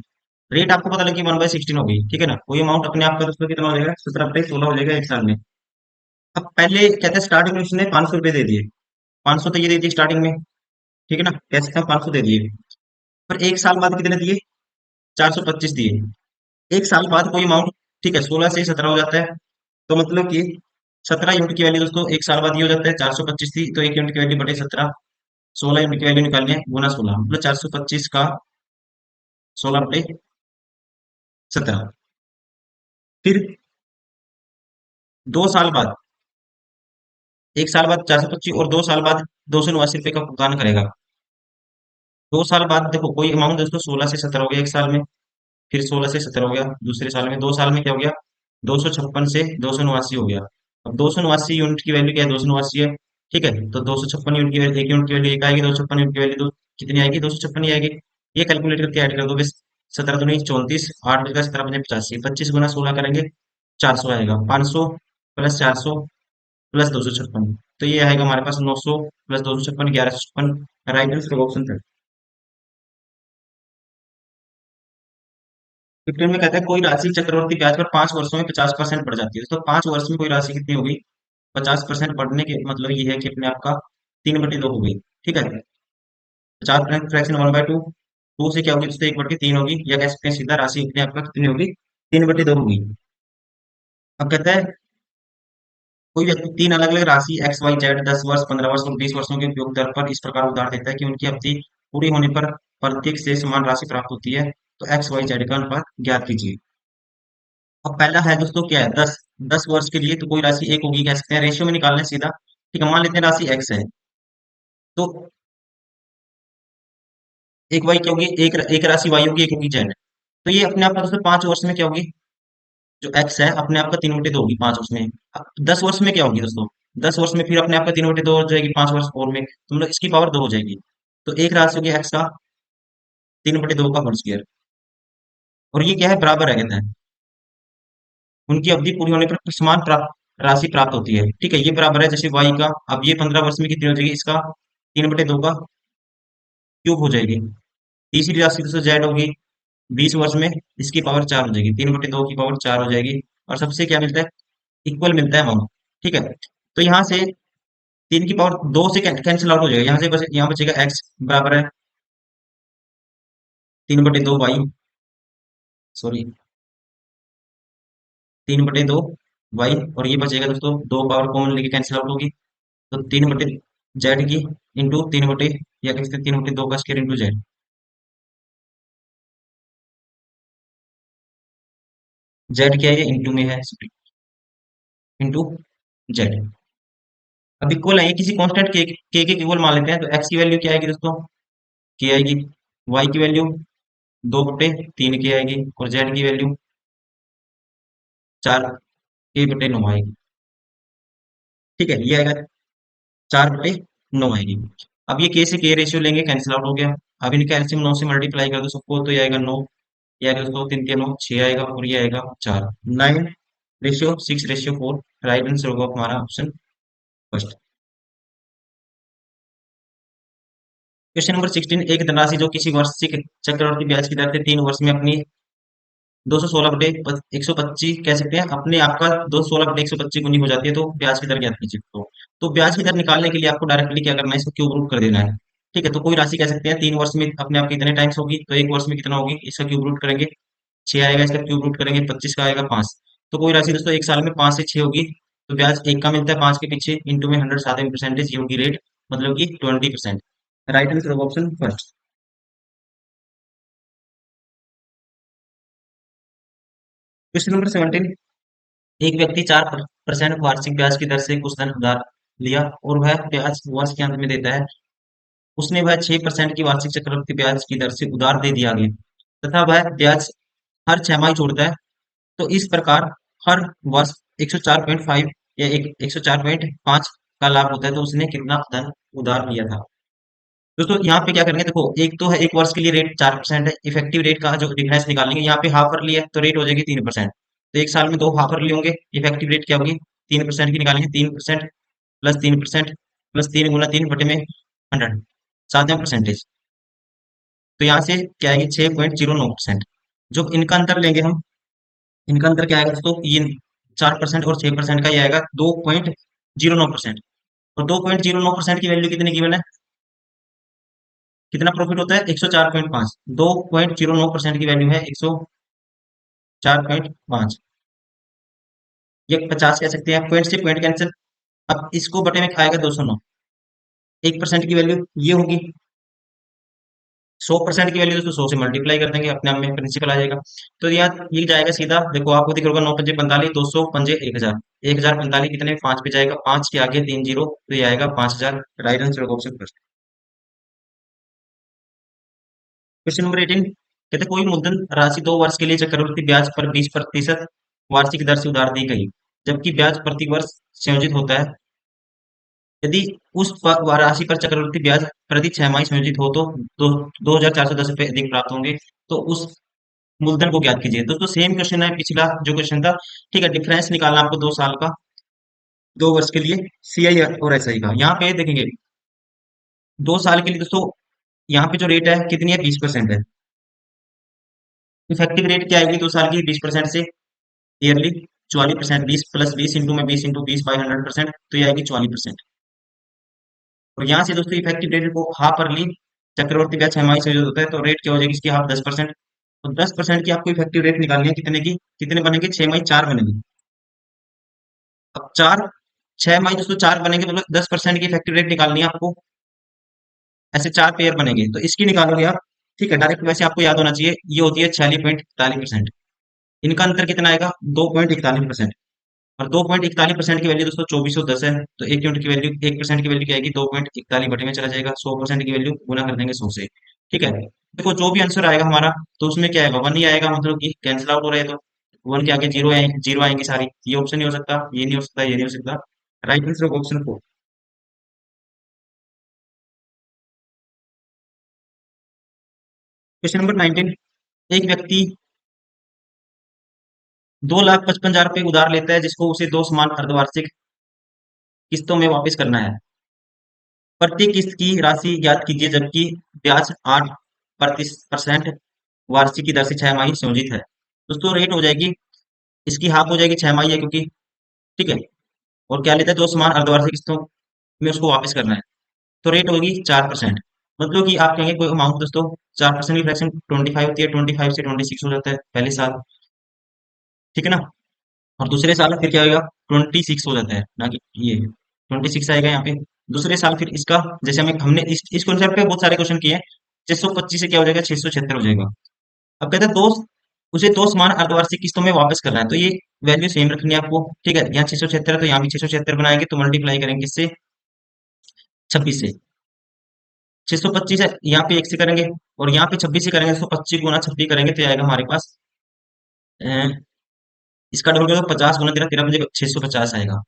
Speaker 1: रेट आपको पता लगी 1/16 हो गई। ठीक है ना, कोई अमाउंट अपने आप का दोस्तों कितना हो जाएगा? 17/16 हो जाएगा 1 साल में। अब पहले कहते हैं स्टार्टिंग में उसने 500 रुपये दे दिए। 500 तो ये दे दिए स्टार्टिंग में। ठीक है ना, कह सकते हैं 500 दे दिए। पर 1 साल बाद कितने दिए? 425 दिए। 1 साल बाद कोई अमाउंट, ठीक है, 16 से 17 हो जाता है। तो मतलब कि 17 यूनिट की वैल्यू दोस्तों 1 साल बाद ये हो जाता है। 425 थी तो 1 यूनिट की वैल्यू बटे 17। 16 यूनिट की वैल्यू निकालनी है, गुना 16 मतलब 425 का 16/17। फिर 2 साल बाद, 1 साल बाद 425 और 2 साल बाद 289 रुपये का भुगतान करेगा। 2 साल बाद देखो कोई अमाउंट दोस्तों 16 से 17 हो गया 1 साल में। फिर 16 से 17 हो गया दूसरे साल में। 2 साल में क्या हो गया? 256 से 289 हो गया। अब 289 यूनिट की वैल्यू क्या है? 289 है। ठीक है, तो 256 यूनिट की वैल्यू, 1 यूनिट की वैल्यू 1 आएगी, 256 यूनिट की वैल्यू दो कितनी आएगी? 256 ही आएगी। ये कैलकुलेट करके ऐड कर दो बस। 17×2 = 34, 8×17 = 85, 25 × 16 करेंगे 400 आएगा। 500 + 400 + 256, तो ये आएगा हमारे पास 900 + 256 1156। राइट आंसर ऑप्शन था। 15 में कहता है कोई राशि चक्रवर्ती ब्याज पर 5 वर्षों में 50% बढ़ जाती है। तो 5 वर्ष में कोई राशि कितनी होगी? 50% बढ़ने के मतलब ये है कि अपने आप का 3/2 हो गई। ठीक है, 50% फ्रैक्शन 1/2। 2 से क्या होगी दोस्तों? 1/3 होगी, या कह सकते हैं सीधा राशि अपने आप का कितनी होगी? 3/2 होगी। अब कहता है कोई व्यक्ति 3 अलग अलग राशि XYZ 10 वर्ष, 15 वर्ष और 20 वर्षों के उपयोग दर पर इस प्रकार उधार देता है कि उनकी अवधि पूरी होने पर प्रत्येक से समान राशि प्राप्त होती है। तो XYZ का अनुपात ज्ञात कीजिए। अब पहला है दोस्तों क्या है? 10 वर्ष के लिए तो कोई राशि एक होगी, कह सकते हैं रेशियो में निकालना है सीधा। ठीक है, मान लेते हैं राशि एक्स है। तो एक वाई क्या होगी? एक राशि वाई होगी, एक होगी जेड। तो ये अपने आप का दोस्तों 5 वर्ष में क्या होगी? जो एक्स है अपने आप का 3/2 होगी 5 वर्ष में। अब 10 वर्ष में क्या होगी दोस्तों? 10 वर्ष में फिर अपने आप का 3/2 हो जाएगी 5 वर्ष और में, तो मतलब इसकी पावर 2 हो जाएगी। तो एक राशि होगी एक्स का 3/2 का होल स्क्वायर। और ये क्या है? बराबर है, कहते हैं उनकी अवधि पूरी होने पर समान राशि प्राप्त होती है। ठीक है, ये बराबर है जैसे वाई का। अब ये 15 वर्ष में कितनी हो जाएगी? इसका 3/2 का क्यूब हो जाएगी। तीसरी राशि दोस्तों जेड होगी 20 वर्ष में, इसकी पावर 4 हो जाएगी। 3/2 की पावर 4 हो जाएगी। और सबसे क्या मिलता है? इक्वल मिलता है अमाउंट। ठीक है, तो यहाँ से 3 की पावर 2 से कैंसिल आउट हो जाएगा, यहाँ से बस यहाँ बचेगा एक्स बराबर है 3/2 वाई, सॉरी 3/2 वाई, और ये बचेगा दोस्तों 2 पावर कॉमन लेके कैंसिल आउट होगी, तो 3/जेड की इंटू 3 बटे, या कह सकते हैं 3/2 का स्क्वायर इंटू जेड। जेड क्या है, इंटू में है, इंटू जेड। अब इक्वल है, ये किसी कांस्टेंट के इक्वल मान लेते हैं, तो एक्स की वैल्यू क्या आएगी दोस्तों, के आएगी, वाई की वैल्यू 2/3 की आएगी, और जेड की वैल्यू 4 के/9 आएगी। ठीक है, ये आएगा 4/9 आएगी। अब ये के से के रेशियो लेंगे, कैंसिल आउट हो गया। अब इनका एलसीएम 9 से मल्टीप्लाई कर दो सबको, तो ये आएगा 9, ये आएगा दोस्तों 3 के 9 6 आएगा, और ये आएगा 4, 9:6:4। राइट आंसर होगा हमारा ऑप्शन फर्स्ट। क्वेश्चन नंबर 16, एक धनराशि जो किसी वार्षिक चक्रवृद्धि ब्याज की दर से 3 वर्ष में अपनी 216/125 कह सकते हैं, अपने आप का 216/125 गुनी हो जाती है, तो ब्याज की दर ज्ञात कीजिए। तो ब्याज की दर निकालने के लिए आपको डायरेक्टली क्या करना है, इसको क्यूब रूट कर देना है। ठीक है, तो कोई राशि कह सकते हैं 3 वर्ष में अपने आप कितने टाइम्स होगी, तो 1 वर्ष में कितना होगी, इसका क्यूब रूट करेंगे 6 आएगा, इसका क्यूब रूट करेंगे 25 का आएगा 5। तो कोई राशि दोस्तों 1 साल में 5 से 6 होगी, तो ब्याज 1 का मिलता है 5 के पीछे, इंटू में 100 7 परसेंटेज, ये होगी रेट, मतलब कि 20%। राइट आंसर होगा ऑप्शन फर्स्ट। क्वेश्चन नंबर 17, एक व्यक्ति 4% वार्षिक ब्याज की दर से कुछ धन उधार लिया, और वह ब्याज वर्ष के अंत में देता है। उसने वह 6% की वार्षिक चक्रवृद्धि ब्याज की दर से उधार दे दिया आगे, तथा वह ब्याज हर 6 माह छोड़ता है। तो इस प्रकार हर वर्ष 104.5 या 104.5 का लाभ होता है, तो उसने कितना धन उधार लिया था। दोस्तों यहाँ पे क्या करेंगे, देखो एक तो है, 1 वर्ष के लिए रेट 4% है, इफेक्टिव रेट का जो डिफरेंस निकालेंगे, यहाँ पे हाफ ईयरली है तो रेट हो जाएगी 3%। तो 1 साल में 2 हाफ ईयरली होंगे, इफेक्टिव रेट क्या होगी 3% की निकालेंगे, 3% प्लस 3% प्लस 3 × 3 बटे में 100, 7वां परसेंटेज। तो यहाँ से क्या आएगी 6.09%। जो इनका अंतर लेंगे हम, इनका अंतर क्या आएगा दोस्तों, ये 4% और 6% का ये आएगा 2.09%। और 2.09% की वैल्यू कितनी गिवन है, कितना प्रॉफिट होता है 104.5, 2.09% की वैल्यू है 104.5, ये 50 कह सकते हैं, पॉइंट से पॉइंट कैंसिल। अब इसको बटे में खाएगा 209, 1% की वैल्यू ये होगी, 100% की वैल्यू दोस्तों 100 से मल्टीप्लाई कर देंगे, अपने आप में प्रिंसिपल आ जाएगा। तो यार ये जाएगा सीधा, देखो आपको दिख रहा होगा 9×5 = 45, 200×5 = 1000, 1045 कितने 5 पे जाएगा, 5 के आगे 3 जीरो, तो ये आएगा 5000। Right answer option first. Question number 18, कहते कोई मूलधन राशि 2 वर्ष के लिए चक्रवृद्धि ब्याज पर 20% वार्षिक दर से उधार दी गई, जबकि ब्याज प्रति वर्ष संयोजित होता है। यदि उस राशि पर चक्रवृद्धि ब्याज प्रति 6 माह संयोजित हो, तो 2,410 रुपये अधिक प्राप्त होंगे। तो उस मूलधन को ज्ञात कीजिए। दोस्तों सेम क्वेश्चन है पिछला जो क्वेश्चन था। ठीक है, डिफरेंस निकालना आपको 2 साल का, 2 वर्ष के लिए सीआई और एसआई का। यहाँ पे देखेंगे 2 साल के लिए दोस्तों, यहाँ पे जो रेट है कितनी है 20% है। इफेक्टिव रेट क्या आएगी 2 साल की 20% से, ईयरली 44%, 20 + 20 इंटू में 20 × 20 बाई 100%, तो ये आएगी 44%। और यहाँ से दोस्तों इफेक्टिव रेट को हाफ ईयरली चक्रवर्ती ब्याज 6 माह से जो होता है, तो रेट क्या हो जाएगी इसकी हाफ 10%। तो 10% की आपको इफेक्टिव रेट निकालनी है, कितने की, कितने बनेंगे 6 माह 4 बनेंगे। अब 6 माह दोस्तों 4 बनेंगे, मतलब 10% की इफेक्टिव रेट निकालनी है आपको, ऐसे 4 पेयर बनेंगे, तो इसकी निकालोगे आप। ठीक है, डायरेक्ट वैसे आपको याद होना चाहिए, ये होती है 46.41%। इनका अंतर कितना आएगा 2.41%। और 2.41% की वैल्यू दोस्तों 2410 है, तो 1 यूनिट की वैल्यू 1% की वैल्यू क्या आएगी 2.41 बटे में चला जाएगा, 100% की वैल्यू गुना कर देंगे 100 से। ठीक है, देखो जो भी आंसर आएगा हमारा, तो उसमें क्या आएगा 1 ही आएगा, मतलब कि कैंसिल आउट हो रहा है, तो 1 के आगे जीरो आएंगे, जीरो आएंगी सारी। ये ऑप्शन नहीं हो सकता, ये नहीं हो सकता, ये नहीं हो सकता। Right answer option 4। Question number 19, एक व्यक्ति 2,55,000 रुपये उधार लेता है, जिसको उसे 2 समान अर्धवार्षिक किस्तों में वापस करना है। प्रत्येक किस्त की राशि ज्ञात कीजिए, जबकि ब्याज 8% वार्षिक की दर से 6 माही संयोजित है। दोस्तों रेट हो जाएगी, इसकी हाफ हो जाएगी 6 माही है, क्योंकि ठीक है। और क्या लेता है, 2 समान अर्धवार्षिक किस्तों में उसको वापस करना है। तो रेट होगी 4%। मतलब कि आप कहेंगे कोई अमाउंट दोस्तों 4% की फ्रैक्शन 25 होती है, 25 से 26 हो जाता है पहले साल, ठीक है ना। और दूसरे साल फिर क्या होगा, 26 हो जाता है ना, कि ये 26 आएगा यहाँ पे। दूसरे साल फिर इसका, जैसे हमने इस कॉन्सेप्ट पे बहुत सारे क्वेश्चन किए हैं। 625 से क्या हो जाएगा, 676 हो जाएगा। अब कहते हैं दो, उसे 2 समान अर्धवार्षिक किस्तों में वापस करना है, तो ये वैल्यू सेम रखनी है आपको, ठीक है। यहाँ 676 है तो यहाँ भी 676 बनाएंगे, तो मल्टीप्लाई करेंगे किससे, 26 से। 625 है, यहाँ पे 1 से करेंगे, और यहाँ पे 26 से करेंगे, तो 25 गुना 26 करेंगे तो ये आएगा हमारे पास, अ, इसका डबल करो तो 50 गुना 13, 13 बजे 650 आएगा।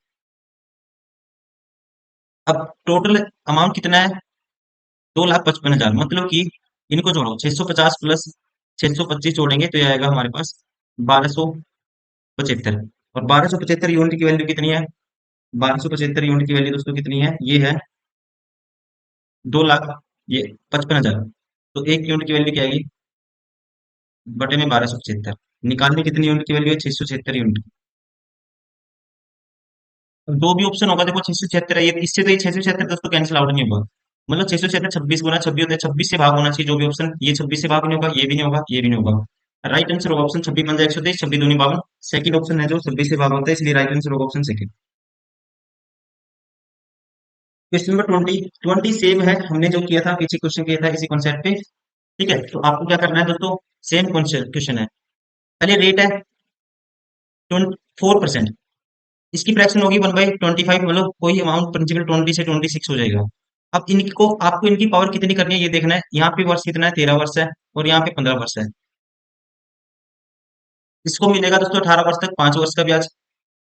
Speaker 1: अब टोटल अमाउंट कितना है, 2,55,000। मतलब कि इनको जोड़ो, 650 प्लस 625 जोड़ेंगे तो ये आएगा हमारे पास 1275। और 1275 यूनिट की वैल्यू कितनी है, 1275 यूनिट की वैल्यू दोस्तों कितनी है, ये है 2,55,000। तो एक यूनिट की वैल्यू क्या आएगी, बटे में 1275। निकालने कितनी यूनिट की वैल्यू है, 676 यूनिट। अब दो भी ऑप्शन होगा, देखो 676 है, ये इससे तो ये 676 दोस्तों कैंसिल आउट नहीं होगा। मतलब 676 26 गुना 26 होता है, 26 से भाग होना चाहिए जो भी ऑप्शन, ये 26 से भाग नहीं होगा, ये भी नहीं होगा, ये भी नहीं होगा। राइट आंसर होगा ऑप्शन 26 पंजा 123, 26 दूनी 52, सेकंड ऑप्शन है जो 26 से भाग होता है, इसलिए राइट आंसर होगा option second. Question number 20 same है, हमने जो किया था पीछे क्वेश्चन किया था इसी कॉन्सेप्ट पे, ठीक है। तो आपको क्या करना है दोस्तों, सेम क्वेश्चन है। पहले रेट है 4%, इसकी फ्रैक्शन होगी 1/25, मतलब कोई अमाउंट प्रिंसिपल 20 से 26 हो जाएगा। अब इनको आपको इनकी पावर कितनी करनी है ये देखना है। यहाँ पे वर्ष कितना है, 13 वर्ष है, और यहाँ पे 15 वर्ष है। इसको मिलेगा दोस्तों 18 वर्ष तक 5 वर्ष का ब्याज,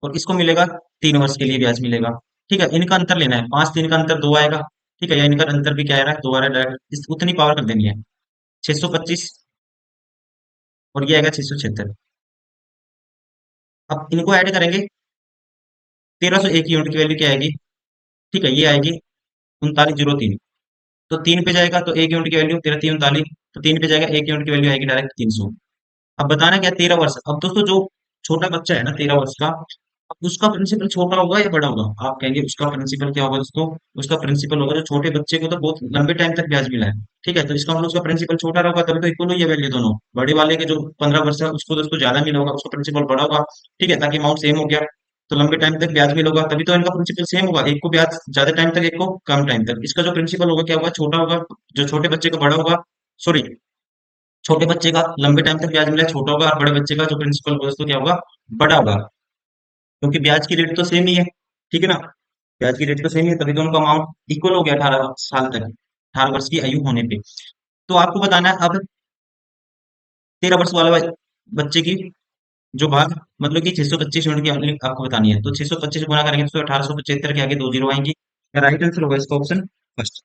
Speaker 1: और इसको मिलेगा 3 वर्ष के लिए ब्याज मिलेगा, ठीक है। इनका अंतर लेना है, 5 3 का अंतर 2 आएगा, ठीक है। या इनका अंतर भी क्या आ रहा है, 2 आ रहा है डायरेक्ट, इस उतनी पावर कर देनी है, 625, और ये आएगा 676। अब इनको ऐड करेंगे, 1301 यूनिट की वैल्यू क्या आएगी, ठीक है, ये आएगी 3903। तो 3 पे जाएगा तो 1 यूनिट की वैल्यू 13 3 39, तो 3 पे जाएगा 1 यूनिट की वैल्यू आएगी डायरेक्ट 300। अब बताना क्या, 13 वर्ष। अब दोस्तों जो छोटा बच्चा है ना 13 वर्ष का, अब उसका प्रिंसिपल छोटा होगा या बड़ा होगा, आप कहेंगे उसका प्रिंसिपल क्या होगा दोस्तों, उसका प्रिंसिपल होगा, जो छोटे बच्चे को तो बहुत लंबे टाइम तक ब्याज मिला है, ठीक है। तो इसका मतलब उसका प्रिंसिपल छोटा होगा, तभी तो इक्वल हुई है वैल्यू दोनों। बड़े वाले के जो 15 वर्ष है उसको दोस्तों ज्यादा मिला होगा, उसका प्रिंसिपल बड़ा होगा, ठीक है, ताकि अमाउंट सेम हो गया। तो लंबे टाइम तक ब्याज मिला होगा, तभी तो इनका प्रिंसिपल सेम होगा, एक को ब्याज ज्यादा टाइम तक, एक को कम टाइम तक। इसका जो प्रिंसिपल होगा क्या होगा, छोटा होगा, जो छोटे बच्चे का बड़ा होगा, सॉरी, छोटे बच्चे का लंबे टाइम तक ब्याज मिला है छोटा होगा, और बड़े बच्चे का जो प्रिंसिपल होगा दोस्तों क्या होगा, बड़ा होगा। क्योंकि ब्याज की रेट तो सेम ही है, ठीक है ना, ब्याज की रेट तो सेम ही है, तभी तो उनका अमाउंट इक्वल हो गया 18 साल तक, 18 वर्ष की आयु होने पे। तो आपको बताना है अब 13 वर्ष वाले बच्चे की जो भाग, मतलब कि 625 यूनिट की आपको बतानी है। तो 625 गुना करेंगे तो 1875 के आगे 2 जीरो आएंगी। राइट आंसर होगा इसका ऑप्शन फर्स्ट।